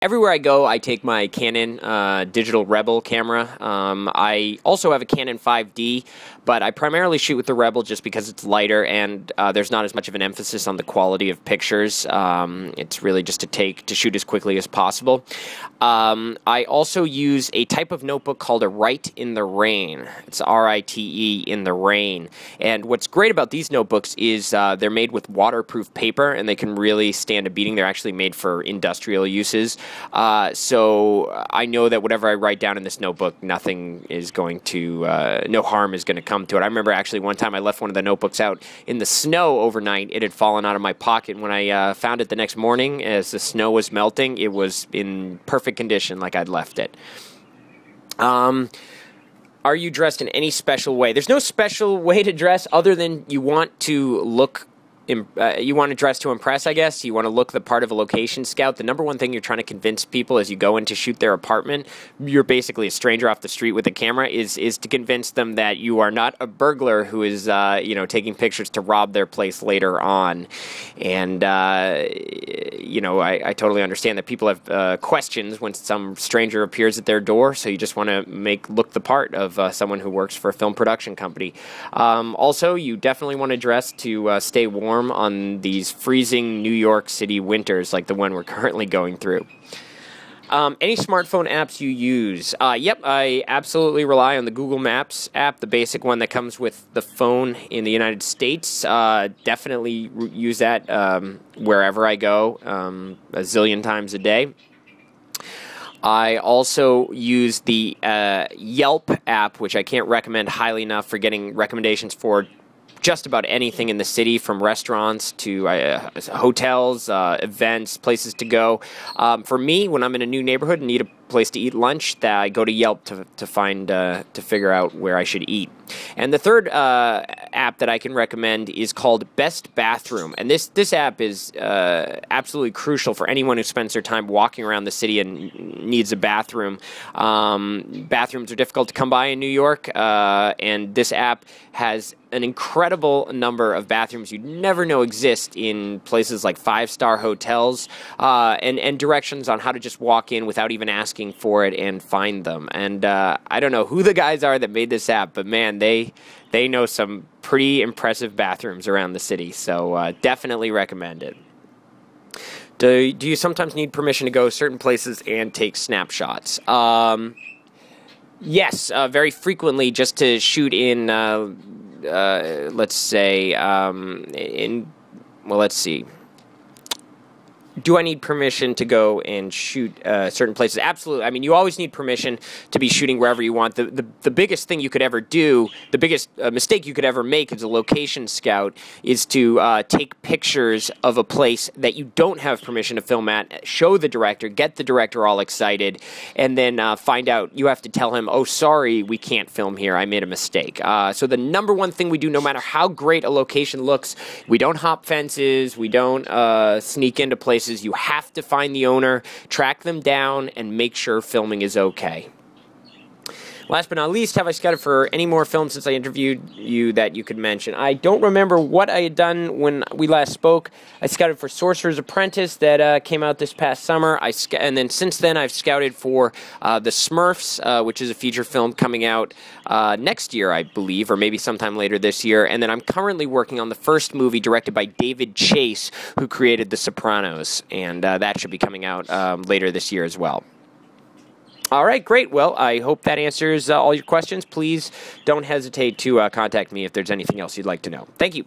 everywhere I go, I take my Canon digital Rebel camera. I also have a Canon 5D, but I primarily shoot with the Rebel just because it's lighter and there's not as much of an emphasis on the quality of pictures. It's really just to shoot as quickly as possible. I also use a type of notebook called a Write in the Rain. It's R-I-T-E, in the rain. And what's great about these notebooks is they're made with waterproof paper, and they can really stand a beating. They're actually made for industrial uses. So I know that whatever I write down in this notebook, nothing is going to, no harm is going to come to it. I remember actually one time I left one of the notebooks out in the snow overnight. It had fallen out of my pocket. When I found it the next morning, as the snow was melting, it was in perfect condition like I'd left it. Are you dressed in any special way? There's no special way to dress other than you want to look, you want to dress to impress, I guess. You want to look the part of a location scout. The number one thing you're trying to convince people as you go in to shoot their apartment, you're basically a stranger off the street with a camera, is to convince them that you are not a burglar who is, taking pictures to rob their place later on. And, I totally understand that people have questions when some stranger appears at their door, so you just want to look the part of someone who works for a film production company. Also, you definitely want to dress to stay warm on these freezing New York City winters like the one we're currently going through. Any smartphone apps you use? Yep, I absolutely rely on the Google Maps app, the basic one that comes with the phone in the United States. Definitely use that wherever I go, a zillion times a day. I also use the Yelp app, which I can't recommend highly enough for getting recommendations for just about anything in the city, from restaurants to hotels, events, places to go. For me, when I'm in a new neighborhood and need a place to eat lunch, that I go to Yelp to figure out where I should eat. And the third app that I can recommend is called Best Bathroom, and this app is absolutely crucial for anyone who spends their time walking around the city and needs a bathroom. Bathrooms are difficult to come by in New York, and this app has an incredible number of bathrooms you'd never know exist in places like five-star hotels, and directions on how to just walk in without even asking for it and find them. And I don't know who the guys are that made this app, but man, they know some pretty impressive bathrooms around the city, so definitely recommend it. Do you sometimes need permission to go certain places and take snapshots? Yes, very frequently, just to shoot in, let's say, let's see. Do I need permission to go and shoot certain places? Absolutely. I mean, you always need permission to be shooting wherever you want. The biggest thing you could ever do, the biggest mistake you could ever make as a location scout is to take pictures of a place that you don't have permission to film at, show the director, get the director all excited, and then find out you have to tell him, oh, sorry, we can't film here. I made a mistake. So the number one thing we do, no matter how great a location looks, we don't hop fences, we don't sneak into places. You have to find the owner, track them down, and make sure filming is okay. Last but not least, have I scouted for any more films since I interviewed you that you could mention? I don't remember what I had done when we last spoke. I scouted for Sorcerer's Apprentice that came out this past summer. And then since then, I've scouted for The Smurfs, which is a feature film coming out next year, I believe, or maybe sometime later this year. And then I'm currently working on the first movie directed by David Chase, who created The Sopranos. And that should be coming out later this year as well. All right, great. Well, I hope that answers all your questions. Please don't hesitate to contact me if there's anything else you'd like to know. Thank you.